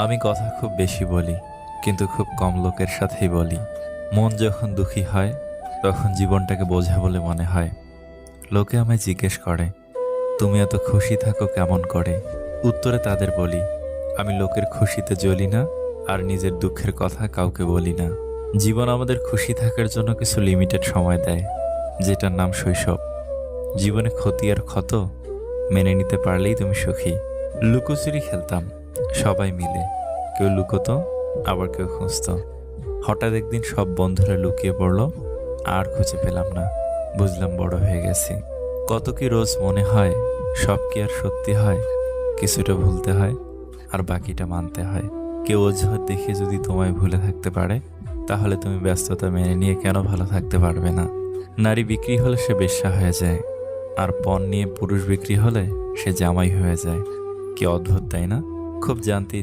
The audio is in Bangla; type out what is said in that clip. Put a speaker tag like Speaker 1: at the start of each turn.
Speaker 1: আমি কথা খুব বেশি বলি, কিন্তু খুব কম লোকের সাথেই বলি। মন যখন দুঃখী হয় তখন জীবনটাকে বোঝা বলে মনে হয়। লোকে আমায় জিজ্ঞেস করে, তুমি এত খুশি থাকো কেমন করে? উত্তরে তাদের বলি, আমি লোকের খুশিতে জ্বলি না, আর নিজের দুঃখের কথা কাউকে বলি না। জীবন আমাদের খুশি থাকার জন্য কিছু লিমিটেড সময় দেয়, যেটার নাম শৈশব। জীবনে ক্ষতি আর ক্ষত মেনে নিতে পারলেই তুমি সুখী। লুকোচুরি খেলতাম সবাই মিলে, কেউ লুকোতো, আবার কেউ খুঁজতো। হঠাৎ একদিন সব বন্ধুরা লুকিয়ে পড়লো, আর খুঁজে পেলাম না। বুঝলাম বড় হয়ে গেছি। কত কি রোজ মনে হয়, সব কি আর সত্যি হয়? কিছুটা ভুলতে হয়, আর বাকিটা মানতে হয়। কেউ অজুহাত দেখিয়ে যদি তোমায় ভুলে থাকতে পারে, তাহলে তুমি ব্যস্ততা মেনে নিয়ে কেন ভালো থাকতে পারবে না? নারী বিক্রি হলে সে বেশ্যা হয়ে যায়, আর পণ নিয়ে পুরুষ বিক্রি হলে সে জামাই হয়ে যায়। কি অদ্ভুত, তাই না? খুব জানতে